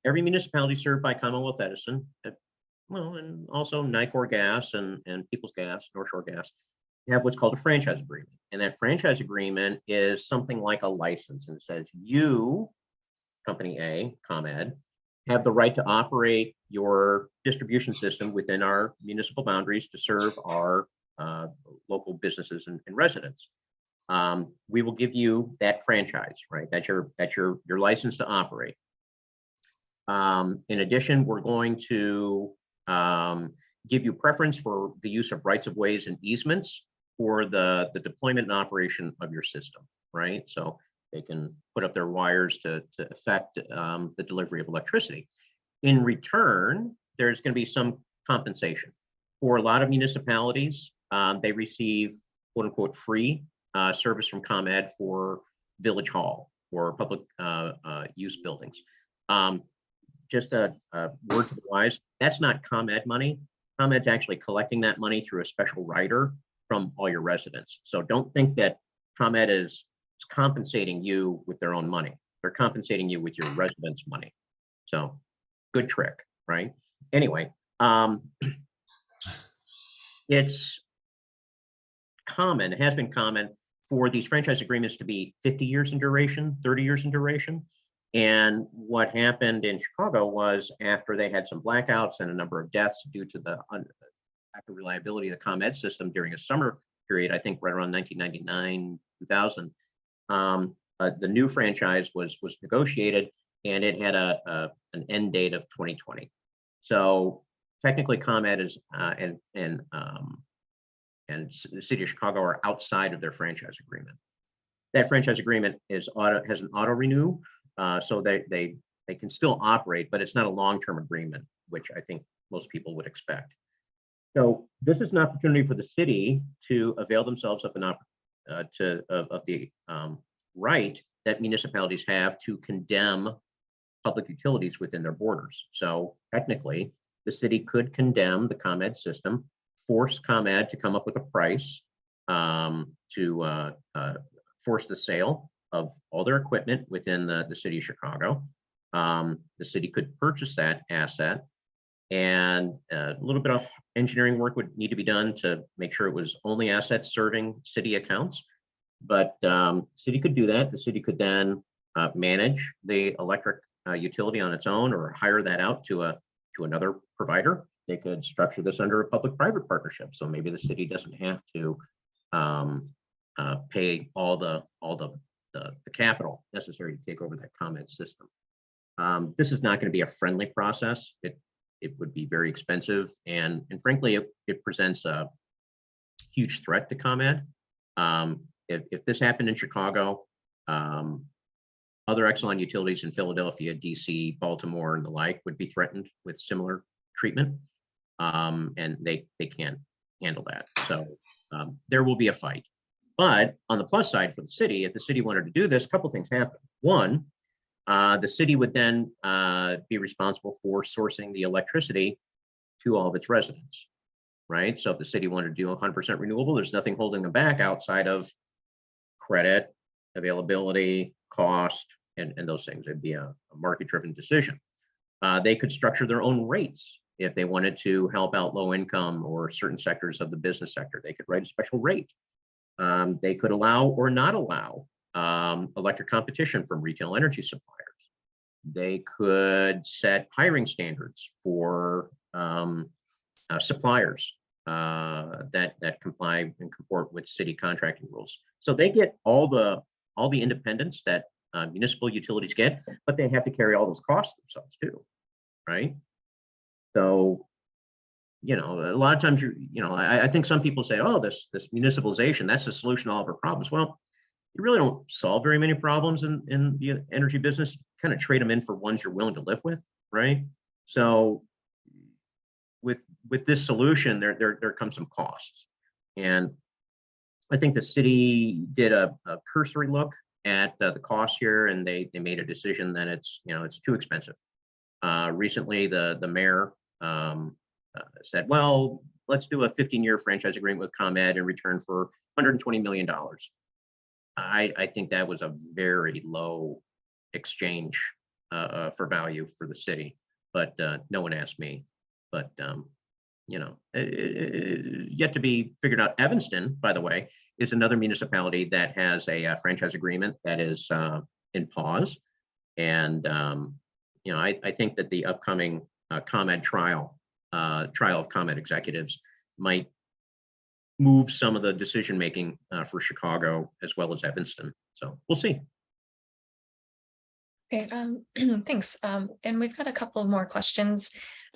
every municipality served by Commonwealth Edison, well, and also Nicor Gas and Peoples Gas, North Shore Gas, have what's called a franchise agreement. And that franchise agreement is something like a license, and it says you, Company A, ComEd, have the right to operate your distribution system within our municipal boundaries to serve our local businesses and residents. We will give you that franchise, right? That's your license to operate. In addition, we're going to give you preference for the use of rights of ways and easements for the deployment and operation of your system, right? So they can put up their wires to affect the delivery of electricity. In return, there's going to be some compensation. For a lot of municipalities, they receive quote unquote free service from ComEd for Village Hall or public use buildings. Just a word to the wise, that's not ComEd money. ComEd's actually collecting that money through a special rider from all your residents. So don't think that ComEd is compensating you with their own money. They're compensating you with your residents' money. So good trick, right? Anyway, it's common, it has been common for these franchise agreements to be 50 years in duration, 30 years in duration. And what happened in Chicago was, after they had some blackouts and a number of deaths due to the lack of reliability of the ComEd system during a summer period, I think right around 1999, 2000, the new franchise was negotiated, and it had an end date of 2020. So technically, ComEd is and the city of Chicago are outside of their franchise agreement. That franchise agreement has an auto renew, so they can still operate, but it's not a long-term agreement, which I think most people would expect. So this is an opportunity for the city to avail themselves of the right that municipalities have to condemn public utilities within their borders. So technically, the city could condemn the ComEd system, force ComEd to come up with a price, to force the sale of all their equipment within the city of Chicago. The city could purchase that asset, and a little bit of engineering work would need to be done to make sure it was only assets serving city accounts. But city could do that. The city could then manage the electric utility on its own, or hire that out to another provider. They could structure this under a public-private partnership. So maybe the city doesn't have to pay all the capital necessary to take over that ComEd system. This is not going to be a friendly process. It would be very expensive, and frankly, it presents a huge threat to ComEd. If this happened in Chicago, other Exelon utilities in Philadelphia, DC, Baltimore, and the like would be threatened with similar treatment, and they can't handle that. So there will be a fight. But on the plus side for the city, if the city wanted to do this, a couple things happen. One, the city would then be responsible for sourcing the electricity to all of its residents, right? So if the city wanted to do 100% renewable, there's nothing holding them back outside of credit, availability, cost, and those things. It'd be a market-driven decision. They could structure their own rates if they wanted to help out low income or certain sectors of the business sector. They could write a special rate. They could allow or not allow electric competition from retail energy suppliers. They could set hiring standards for suppliers that comply and comport with city contracting rules. So they get all the independence that municipal utilities get, but they have to carry all those costs themselves too, right? So, a lot of times I think some people say, oh, this municipalization, that's the solution to all of our problems. Well, you really don't solve very many problems in the energy business. You kind of trade them in for ones you're willing to live with, right? So with this solution, there comes some costs. And I think the city did a cursory look at the cost here, and they made a decision that it's too expensive. Recently, the mayor said, well, let's do a 15-year franchise agreement with ComEd in return for $120 million. I think that was a very low exchange for value for the city, but no one asked me. But yet to be figured out. Evanston, by the way, is another municipality that has a franchise agreement that is in pause, and I think that the upcoming ComEd trial of ComEd executives might move some of the decision making for Chicago as well as Evanston. So we'll see. Okay, thanks. And we've got a couple more questions.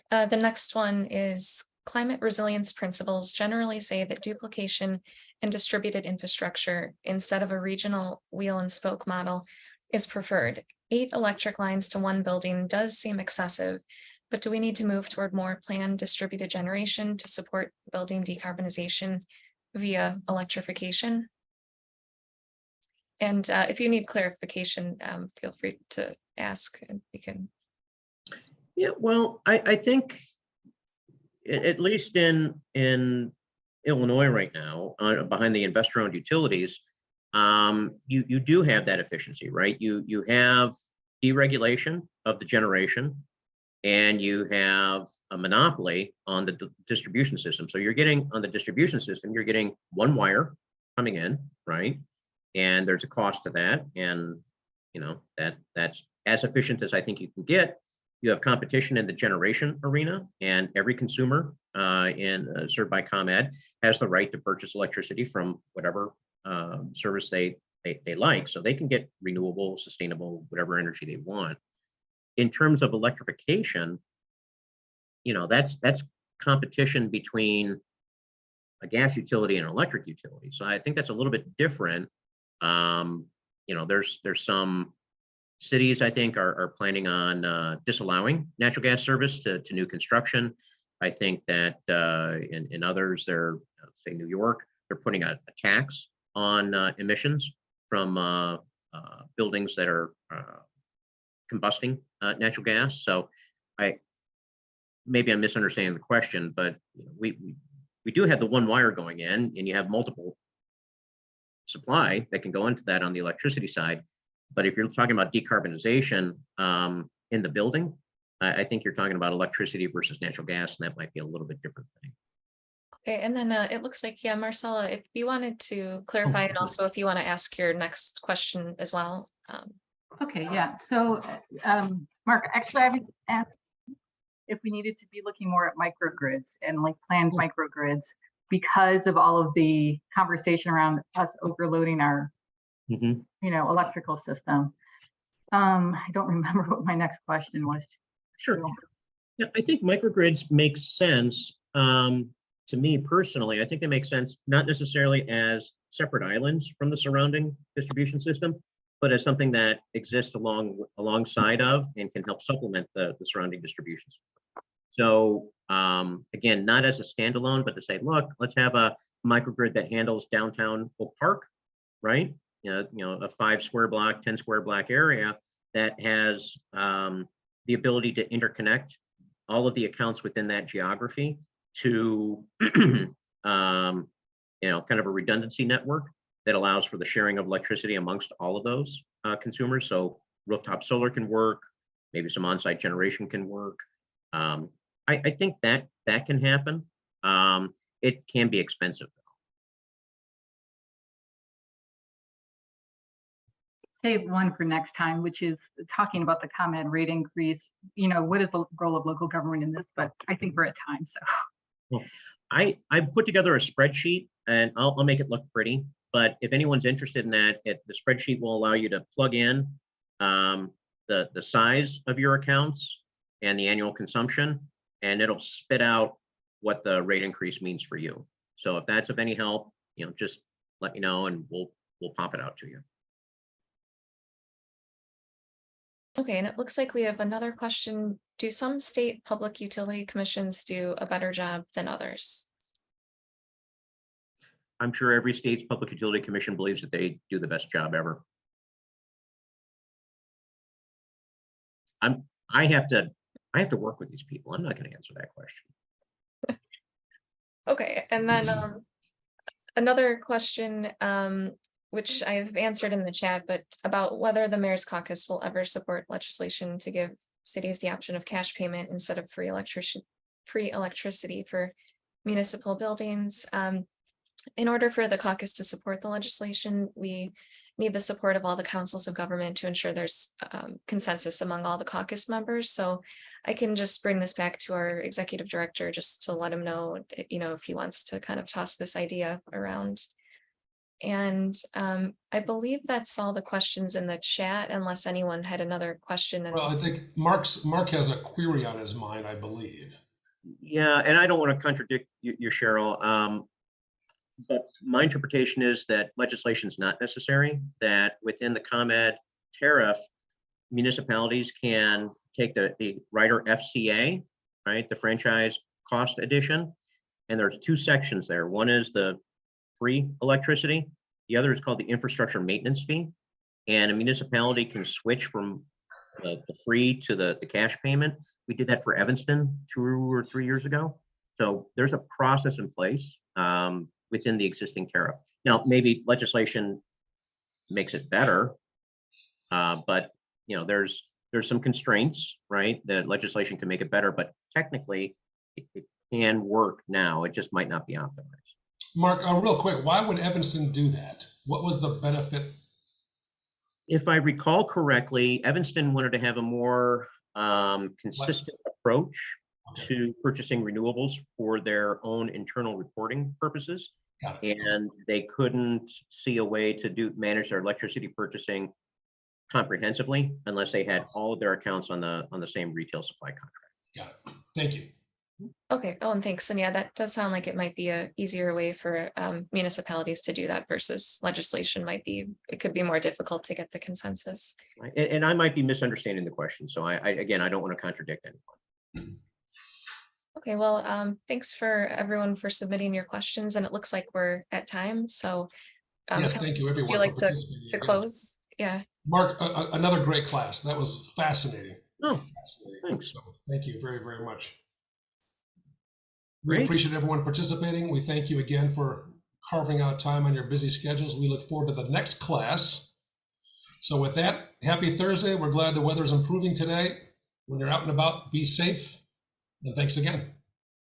The next one is, climate resilience principles generally say that duplication and distributed infrastructure instead of a regional wheel and spoke model is preferred. 8 electric lines to one building does seem excessive, but do we need to move toward more planned distributed generation to support building decarbonization via electrification? And if you need clarification, feel free to ask and we can. Yeah, well, I think at least in Illinois right now, behind the investor-owned utilities, you do have that efficiency, right? You have deregulation of the generation, and you have a monopoly on the distribution system. So you're getting on the distribution system, you're getting one wire coming in, right? And there's a cost to that, and that's as efficient as I think you can get. You have competition in the generation arena, and every consumer served by ComEd has the right to purchase electricity from whatever service they like. So they can get renewable, sustainable, whatever energy they want. In terms of electrification, that's competition between a gas utility and an electric utility. So I think that's a little bit different. There's some cities I think are planning on disallowing natural gas service to new construction. I think that in others, they're, say New York, they're putting a tax on emissions from buildings that are combusting natural gas. So I maybe I'm misunderstanding the question, but we do have the one wire going in, and you have multiple supply that can go into that on the electricity side. But if you're talking about decarbonization in the building, I think you're talking about electricity versus natural gas, and that might be a little bit different thing. Okay, and then it looks like, yeah, Marcella, if you wanted to clarify, and also if you want to ask your next question as well. Okay, yeah. So, Mark, actually, I was asked if we needed to be looking more at microgrids and like planned microgrids because of all of the conversation around us overloading our, electrical system. I don't remember what my next question was. Sure. Yeah, I think microgrids make sense. To me personally, I think they make sense not necessarily as separate islands from the surrounding distribution system, but as something that exists alongside of and can help supplement the surrounding distributions. So again, not as a standalone, but to say, look, let's have a microgrid that handles downtown Oak Park, right? A 5 square block, 10 square block area that has the ability to interconnect all of the accounts within that geography to kind of a redundancy network that allows for the sharing of electricity amongst all of those consumers. So rooftop solar can work, maybe some on-site generation can work. I think that can happen. It can be expensive though. Save one for next time, which is talking about the ComEd rate increase. What is the role of local government in this? But I think we're at time, so. Well, I put together a spreadsheet, and I'll make it look pretty. But if anyone's interested in that, the spreadsheet will allow you to plug in the size of your accounts and the annual consumption, and it'll spit out what the rate increase means for you. So if that's of any help, just let me know, and we'll pop it out to you. Okay, and it looks like we have another question. Do some state public utility commissions do a better job than others? I'm sure every state's public utility commission believes that they do the best job ever. I have to work with these people. I'm not going to answer that question. Okay, and then another question, which I've answered in the chat, but about whether the mayor's caucus will ever support legislation to give cities the option of cash payment instead of free electricity for municipal buildings. In order for the caucus to support the legislation, we need the support of all the councils of government to ensure there's consensus among all the caucus members. So I can just bring this back to our executive director just to let him know, if he wants to kind of toss this idea around. And I believe that's all the questions in the chat, unless anyone had another question. Well, I think Mark has a query on his mind, I believe. Yeah, and I don't want to contradict you, Cheryl. But my interpretation is that legislation is not necessary, that within the ComEd tariff, municipalities can take the rider FCA, right, the franchise cost addition, and there's 2 sections there. One is the free electricity. The other is called the infrastructure maintenance fee. And a municipality can switch from the free to the cash payment. We did that for Evanston 2 or 3 years ago. So there's a process in place within the existing tariff. Now, maybe legislation makes it better, but there's some constraints, right? That legislation can make it better, but technically it can work now. It just might not be optimized. Mark, real quick, why would Evanston do that? What was the benefit? If I recall correctly, Evanston wanted to have a more consistent approach to purchasing renewables for their own internal reporting purposes. And they couldn't see a way to manage their electricity purchasing comprehensively unless they had all of their accounts on the same retail supply contract. Got it. Thank you. Okay. Oh, and thanks. And yeah, that does sound like it might be a easier way for municipalities to do that versus legislation it could be more difficult to get the consensus. Right. And I might be misunderstanding the question. So I don't want to contradict anyone. Okay, well, thanks for everyone for submitting your questions, and it looks like we're at time, so. Yes, Cal, thank you would you everyone like for to participating again. close? Yeah. Mark, another great class. That was fascinating. Oh, Fascinating. thanks. So thank you very, very much. We Great. appreciate everyone participating. We thank you again for carving out time on your busy schedules. We look forward to the next class. So with that, happy Thursday. We're glad the weather's improving today. When you're out and about, be safe. And thanks again.